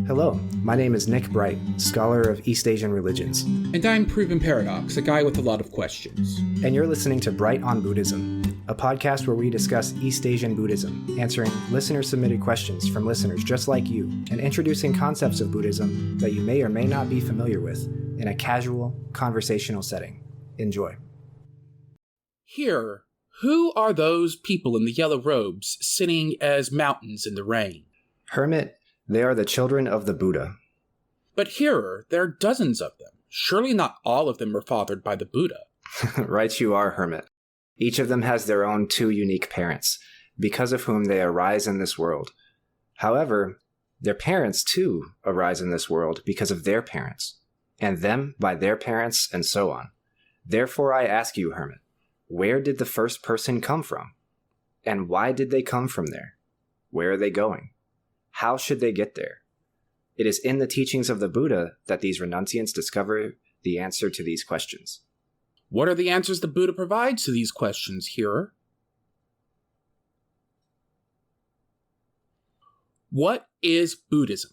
Hello, my name is Nick Bright, scholar of East Asian religions. And I'm Proven Paradox, a guy with a lot of questions. And you're listening to Bright on Buddhism, a podcast where we discuss East Asian Buddhism, answering listener-submitted questions from listeners just like you, and introducing concepts of Buddhism that you may or may not be familiar with in a casual, conversational setting. Enjoy. Here, who are those people in the yellow robes sitting as mountains in the rain? Hermit, they are the children of the Buddha. But here, there are dozens of them. Surely not all of them were fathered by the Buddha. Right you are, Hermit. Each of them has their own two unique parents, because of whom they arise in this world. However, their parents, too, arise in this world because of their parents, and them by their parents, and so on. Therefore I ask you, Hermit, where did the first person come from? And why did they come from there? Where are they going? How should they get there? It is in the teachings of the Buddha that these renunciants discover the answer to these questions. What are the answers the Buddha provides to these questions, Hearer? What is Buddhism?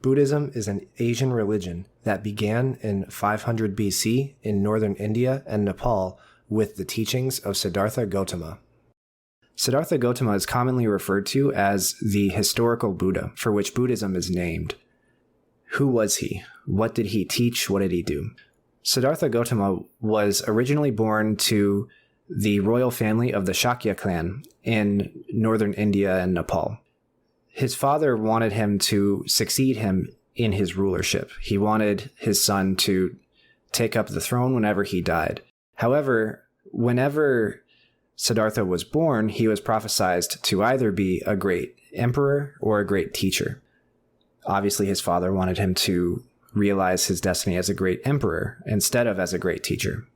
Buddhism is an Asian religion that began in 500 BC in northern India and Nepal with the teachings of Siddhartha Gautama. Siddhartha Gautama is commonly referred to as the historical Buddha, for which Buddhism is named. Who was he? What did he teach? What did he do? Siddhartha Gautama was originally born to the royal family of the Shakya clan in northern India and Nepal. His father wanted him to succeed him in his rulership. He wanted his son to take up the throne whenever he died. However, whenever Siddhartha was born, he was prophesied to either be a great emperor or a great teacher. Obviously, his father wanted him to realize his destiny as a great emperor instead of as a great teacher.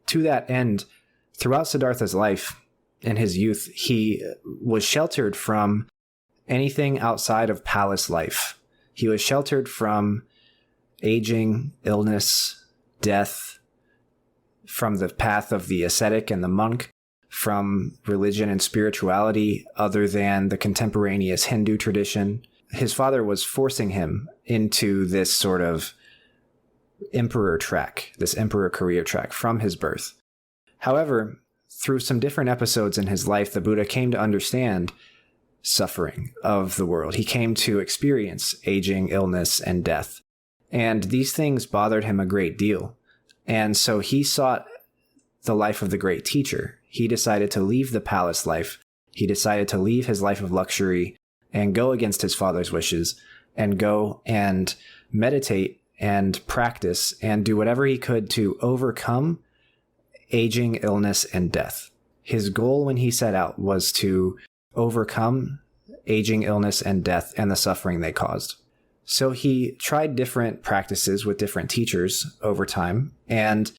To that end, throughout Siddhartha's life, in his youth, he was sheltered from anything outside of palace life. He was sheltered from aging, illness, death, from the path of the ascetic and the monk, from religion and spirituality other than the contemporaneous Hindu tradition. His father was forcing him into this sort of emperor track, this emperor career track from his birth. However, through some different episodes in his life, the Buddha came to understand suffering of the world. He came to experience aging, illness, and death. And these things bothered him a great deal. And so he sought the life of the great teacher. He decided to leave the palace life. He decided to leave his life of luxury and go against his father's wishes and go and meditate and practice and do whatever he could to overcome aging, illness, and death. His goal when he set out was to overcome aging, illness, and death and the suffering they caused. So he tried different practices with different teachers over time, and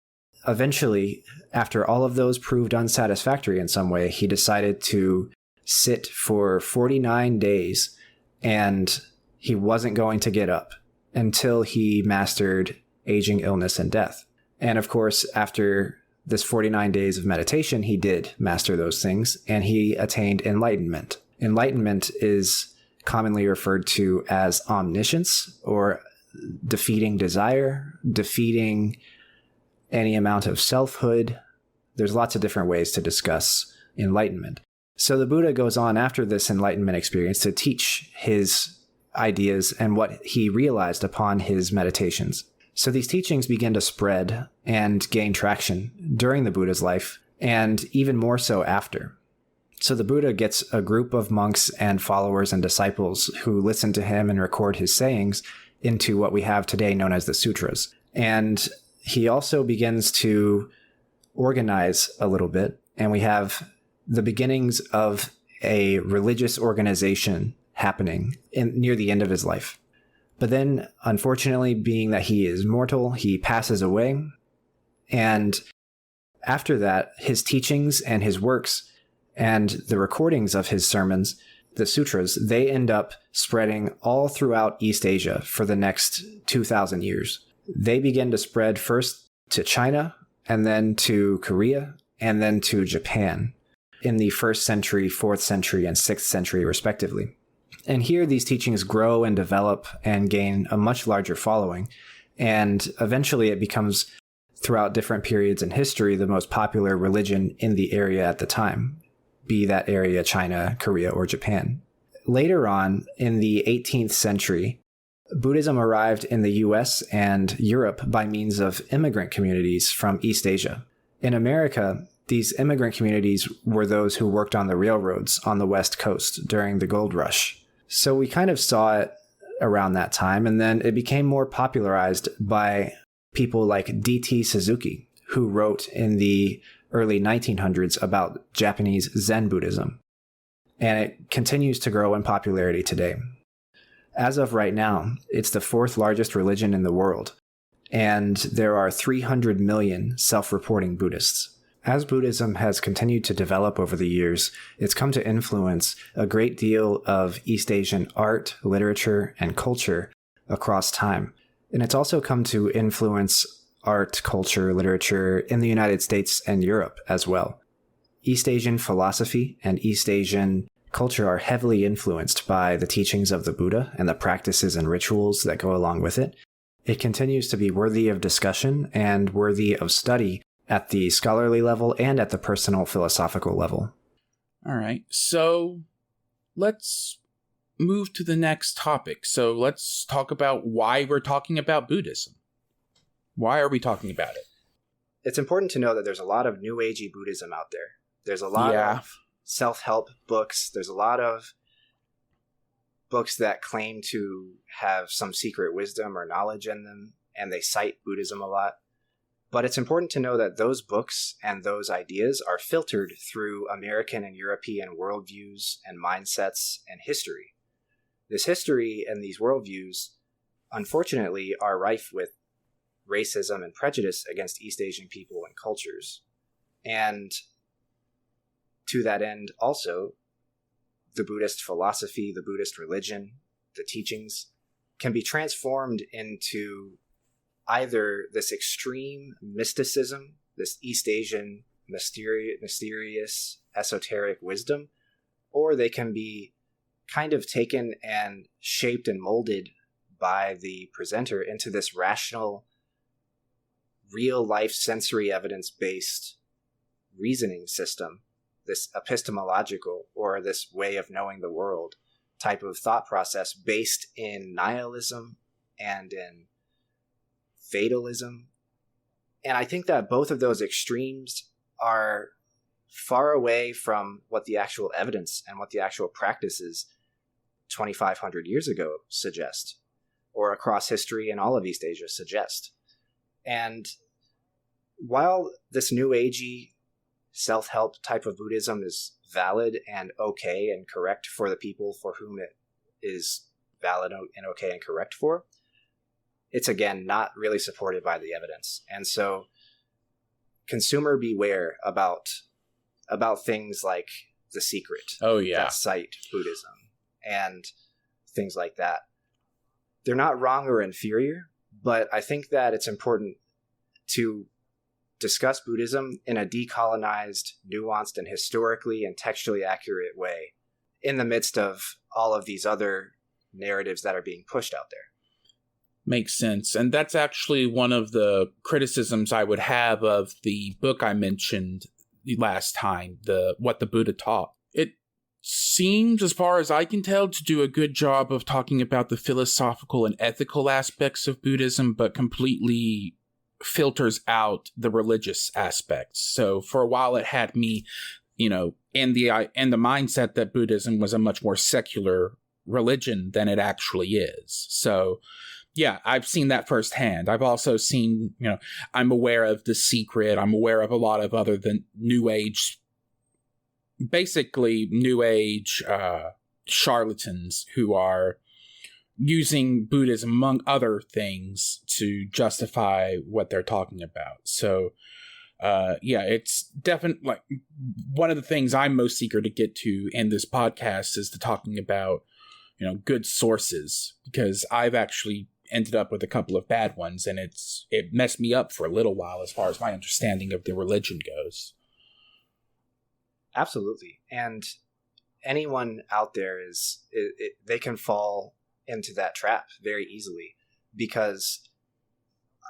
eventually, after all of those proved unsatisfactory in some way, he decided to sit for 49 days, and he wasn't going to get up until he mastered aging, illness, and death. And of course, after this 49 days of meditation, he did master those things, and he attained enlightenment. Enlightenment is commonly referred to as omniscience, or defeating desire, defeating any amount of selfhood. There's lots of different ways to discuss enlightenment. So the Buddha goes on after this enlightenment experience to teach his ideas and what he realized upon his meditations. So these teachings begin to spread and gain traction during the Buddha's life, and even more so after. So the Buddha gets a group of monks and followers and disciples who listen to him and record his sayings into what we have today known as the sutras. And he also begins to organize a little bit, and we have the beginnings of a religious organization happening near the end of his life. But then, unfortunately, being that he is mortal, he passes away. And after that, his teachings and his works and the recordings of his sermons, the sutras, they end up spreading all throughout East Asia for the next 2,000 years. They begin to spread first to China, and then to Korea, and then to Japan in the 1st century, 4th century, and 6th century, respectively. And here these teachings grow and develop and gain a much larger following. And eventually it becomes, throughout different periods in history, the most popular religion in the area at the time, be that area China, Korea, or Japan. Later on, in the 18th century, Buddhism arrived in the US and Europe by means of immigrant communities from East Asia. In America, these immigrant communities were those who worked on the railroads on the West Coast during the gold rush. So we kind of saw it around that time, and then it became more popularized by people like D.T. Suzuki, who wrote in the early 1900s about Japanese Zen Buddhism. And it continues to grow in popularity today. As of right now, it's the fourth largest religion in the world, and there are 300 million self-reporting Buddhists. As Buddhism has continued to develop over the years, it's come to influence a great deal of East Asian art, literature, and culture across time. And it's also come to influence art, culture, literature in the United States and Europe as well. East Asian philosophy and East Asian culture are heavily influenced by the teachings of the Buddha and the practices and rituals that go along with it. It continues to be worthy of discussion and worthy of study at the scholarly level and at the personal philosophical level. All right, so let's move to the next topic. So let's talk about why we're talking about Buddhism. Why are we talking about it? It's important to know that there's a lot of New Agey Buddhism out there. There's a lot of self-help books. There's a lot of books that claim to have some secret wisdom or knowledge in them, and they cite Buddhism a lot. But it's important to know that those books and those ideas are filtered through American and European worldviews and mindsets and history. This history and these worldviews, unfortunately, are rife with racism and prejudice against East Asian people and cultures. And to that end, also, the Buddhist philosophy, the Buddhist religion, the teachings can be transformed into either this extreme mysticism, this East Asian mysterious esoteric wisdom, or they can be kind of taken and shaped and molded by the presenter into this rational, real-life sensory evidence-based reasoning system, this epistemological, or this way of knowing the world type of thought process based in nihilism and in fatalism. And I think that both of those extremes are far away from what the actual evidence and what the actual practices 2,500 years ago suggest, or across history and all of East Asia suggest. And while this New Agey self-help type of Buddhism is valid and okay and correct for the people for whom it is valid and okay and correct for, it's, again, not really supported by the evidence. And so consumer beware about things like The Secret. Oh, yeah. That cite Buddhism and things like that. They're not wrong or inferior, but I think that it's important to discuss Buddhism in a decolonized, nuanced, and historically and textually accurate way in the midst of all of these other narratives that are being pushed out there. Makes sense. And that's actually one of the criticisms I would have of the book I mentioned last time, What the Buddha Taught. It seems, as far as I can tell, to do a good job of talking about the philosophical and ethical aspects of Buddhism, but completely filters out the religious aspects. So for a while it had me, in the mindset that Buddhism was a much more secular religion than it actually is. So yeah, I've seen that firsthand. I've also seen, I'm aware of The Secret. I'm aware of a lot of other than New Age, basically New Age charlatans who are using Buddhism, among other things, to justify what they're talking about. So, it's definitely like one of the things I'm most eager to get to in this podcast is to talking about, good sources, because I've actually ended up with a couple of bad ones, and it messed me up for a little while as far as my understanding of the religion goes. Absolutely. And anyone out there they can fall into that trap very easily, because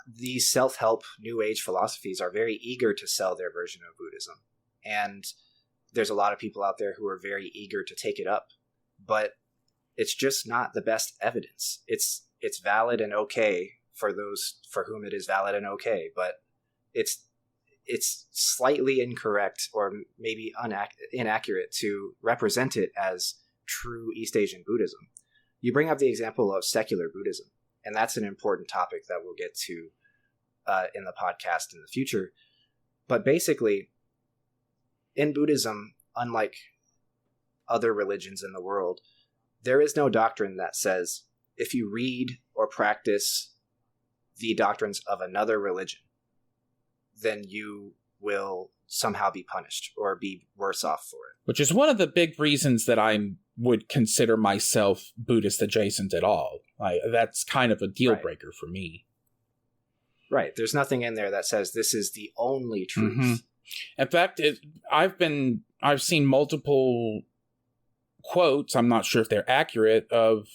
these self-help New Age philosophies are very eager to sell their version of Buddhism. And there's a lot of people out there who are very eager to take it up, but it's just not the best evidence. It's valid and okay for those for whom it is valid and okay, but it's slightly incorrect or maybe inaccurate to represent it as true East Asian Buddhism. You bring up the example of secular Buddhism, and that's an important topic that we'll get to in the podcast in the future. But basically, in Buddhism, unlike other religions in the world, there is no doctrine that says if you read or practice the doctrines of another religion, then you will somehow be punished or be worse off for it. Which is one of the big reasons that I would consider myself Buddhist adjacent at all. That's kind of a deal breaker for me. Right. There's nothing in there that says this is the only truth. Mm-hmm. In fact, I've seen multiple quotes, I'm not sure if they're accurate, of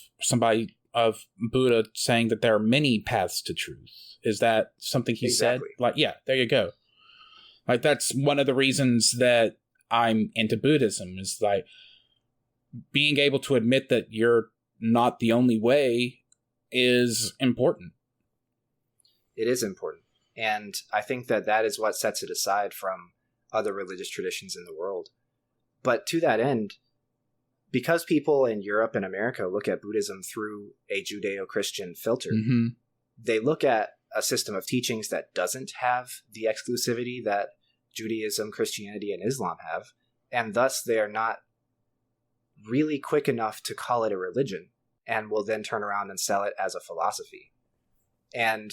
Buddha saying that there are many paths to truth. Is that something he said? Yeah, there you go. That's one of the reasons that I'm into Buddhism, is being able to admit that you're not the only way is important. It is important. And I think that is what sets it aside from other religious traditions in the world. But to that end, because people in Europe and America look at Buddhism through a Judeo-Christian filter, mm-hmm. they look at a system of teachings that doesn't have the exclusivity that Judaism, Christianity, and Islam have, and thus they are not really quick enough to call it a religion, and will then turn around and sell it as a philosophy. And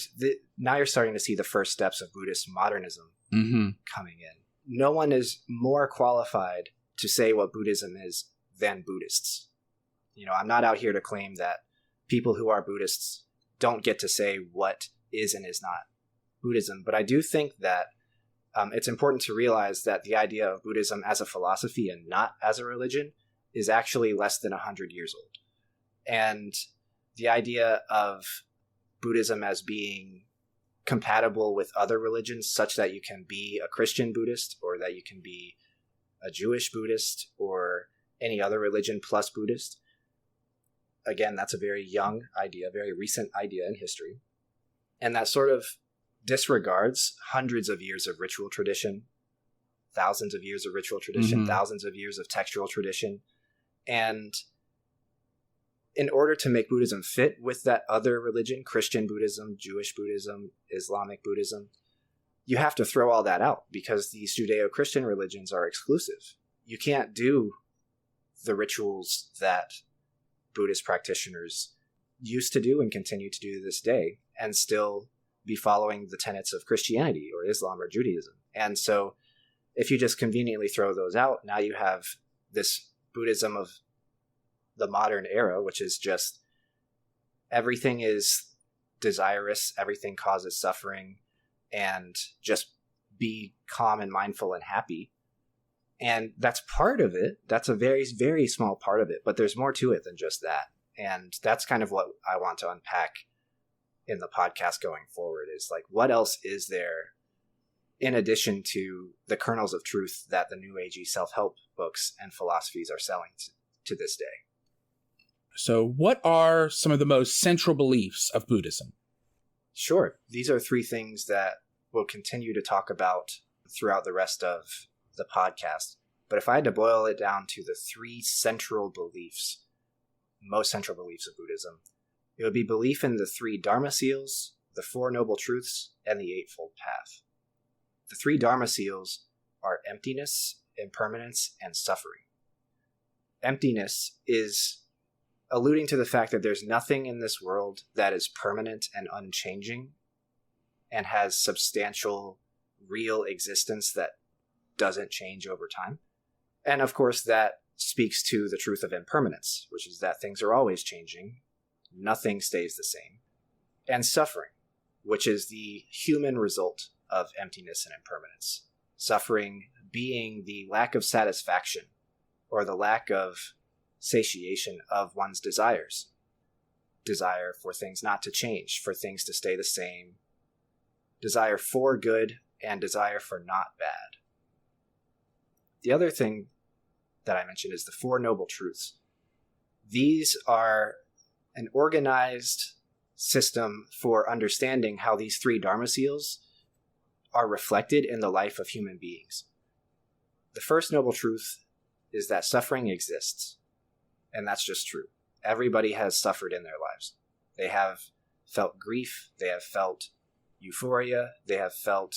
now you're starting to see the first steps of Buddhist modernism mm-hmm. coming in. No one is more qualified to say what Buddhism is than Buddhists. I'm not out here to claim that people who are Buddhists don't get to say what is and is not Buddhism, but I do think that it's important to realize that the idea of Buddhism as a philosophy and not as a religion is actually less than 100 years old. And the idea of Buddhism as being compatible with other religions, such that you can be a Christian Buddhist, or that you can be a Jewish Buddhist, or any other religion plus Buddhist. Again, that's a very young idea, very recent idea in history. And that sort of disregards hundreds of years of ritual tradition, thousands of years of ritual tradition, mm-hmm. thousands of years of textual tradition. And in order to make Buddhism fit with that other religion, Christian Buddhism, Jewish Buddhism, Islamic Buddhism, you have to throw all that out, because these Judeo-Christian religions are exclusive. You can't do the rituals that Buddhist practitioners used to do and continue to do to this day, and still be following the tenets of Christianity or Islam or Judaism. And so if you just conveniently throw those out, now you have this Buddhism of the modern era, which is just everything is desirous, everything causes suffering, and just be calm and mindful and happy. And that's part of it. That's a very, very small part of it, but there's more to it than just that. And that's kind of what I want to unpack in the podcast going forward, is what else is there in addition to the kernels of truth that the New Agey self-help books and philosophies are selling to this day. So what are some of the most central beliefs of Buddhism? Sure. These are three things that we'll continue to talk about throughout the rest of the podcast. But if I had to boil it down to the three central beliefs, most central beliefs of Buddhism, it would be belief in the three Dharma seals, the Four Noble Truths, and the Eightfold Path. The three Dharma seals are emptiness, impermanence, and suffering. Emptiness is alluding to the fact that there's nothing in this world that is permanent and unchanging and has substantial, real existence that doesn't change over time. And of course, that speaks to the truth of impermanence, which is that things are always changing, nothing stays the same. And suffering, which is the human result of emptiness and impermanence. Suffering being the lack of satisfaction or the lack of satiation of one's desires. Desire for things not to change, for things to stay the same. Desire for good and desire for not bad. The other thing that I mentioned is the Four Noble Truths. These are an organized system for understanding how these three Dharma seals are reflected in the life of human beings. The first noble truth is that suffering exists, and that's just true. Everybody has suffered in their lives. They have felt grief, they have felt euphoria, they have felt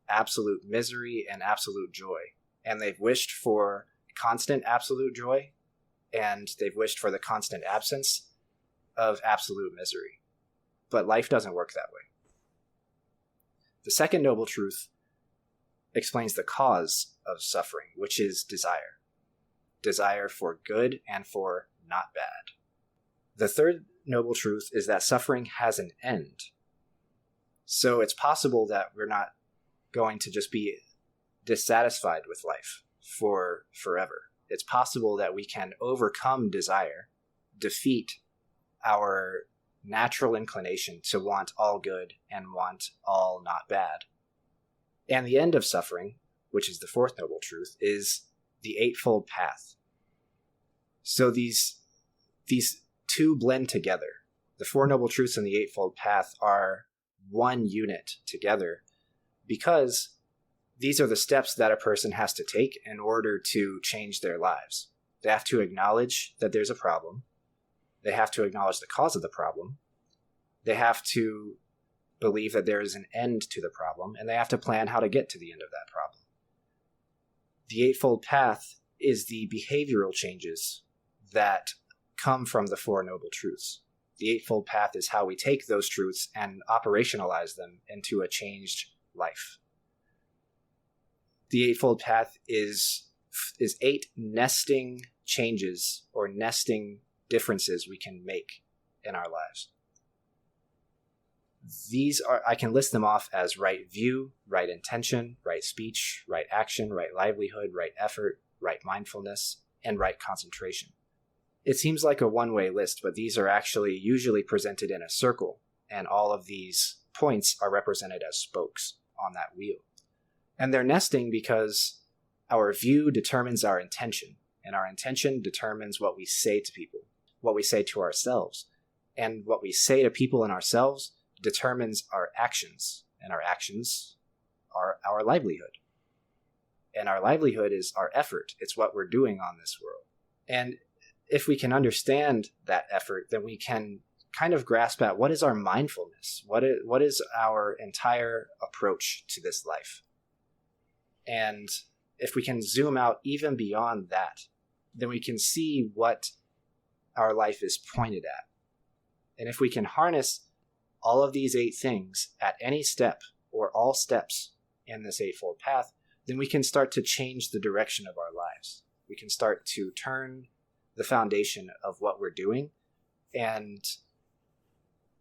absolute misery and absolute joy, and they've wished for constant absolute joy, and they've wished for the constant absence of absolute misery. But life doesn't work that way. The second noble truth explains the cause of suffering, which is desire. Desire for good and for not bad. The third noble truth is that suffering has an end. So it's possible that we're not going to just be dissatisfied with life for forever. It's possible that we can overcome desire, defeat our natural inclination to want all good and want all not bad. And the end of suffering, which is the fourth noble truth, is the Eightfold Path. So these two blend together. The Four Noble Truths and the Eightfold Path are one unit together because these are the steps that a person has to take in order to change their lives. They have to acknowledge that there's a problem. They have to acknowledge the cause of the problem. They have to believe that there is an end to the problem, and they have to plan how to get to the end of that problem. The Eightfold Path is the behavioral changes that come from the Four Noble Truths. The Eightfold Path is how we take those truths and operationalize them into a changed life. The Eightfold Path is 8 nesting changes or nesting differences we can make in our lives. These are, I can list them off as right view, right intention, right speech, right action, right livelihood, right effort, right mindfulness, and right concentration. It seems like a one-way list, but these are actually usually presented in a circle, and all of these points are represented as spokes on that wheel. And they're nesting because our view determines our intention, and our intention determines what we say to people, what we say to ourselves, and what we say to people and ourselves determines our actions, and our actions are our livelihood. And our livelihood is our effort. It's what we're doing on this world. And if we can understand that effort, then we can kind of grasp at what is our mindfulness? What is our entire approach to this life? And if we can zoom out even beyond that, then we can see what our life is pointed at. And if we can harness all of these 8 things at any step or all steps in this Eightfold Path, then we can start to change the direction of our lives. We can start to turn the foundation of what we're doing and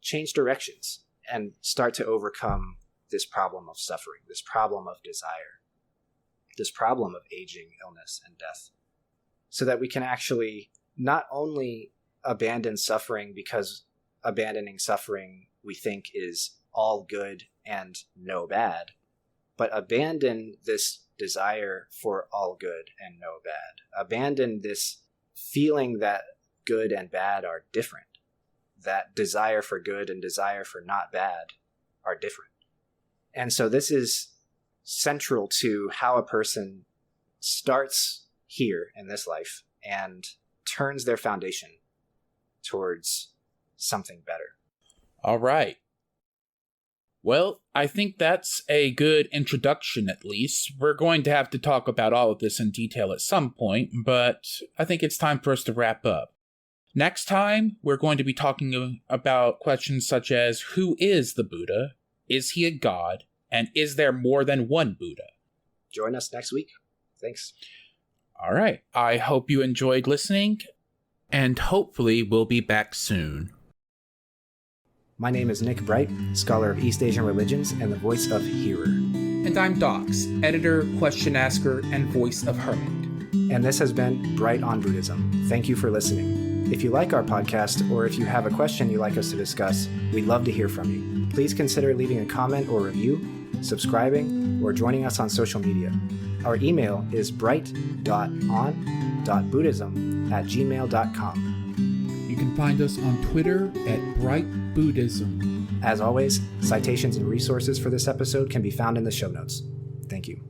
change directions and start to overcome this problem of suffering, this problem of desire, this problem of aging, illness, and death, so that we can actually not only abandon suffering because abandoning suffering we think is all good and no bad, but abandon this desire for all good and no bad. Abandon this feeling that good and bad are different, that desire for good and desire for not bad are different. And so this is central to how a person starts here in this life and turns their foundation towards something better. All right. Well, I think that's a good introduction, at least. We're going to have to talk about all of this in detail at some point, but I think it's time for us to wrap up. Next time, we're going to be talking about questions such as, who is the Buddha? Is he a god? And is there more than one Buddha? Join us next week. Thanks. All right. I hope you enjoyed listening, and hopefully we'll be back soon. My name is Nick Bright, scholar of East Asian religions and the voice of Hearer. And I'm Docs, editor, question asker, and voice of Hermit. And this has been Bright on Buddhism. Thank you for listening. If you like our podcast, or if you have a question you'd like us to discuss, we'd love to hear from you. Please consider leaving a comment or review, subscribing, or joining us on social media. Our email is bright.on.buddhism@gmail.com. You can find us on Twitter at Bright Buddhism. As always, citations and resources for this episode can be found in the show notes. Thank you.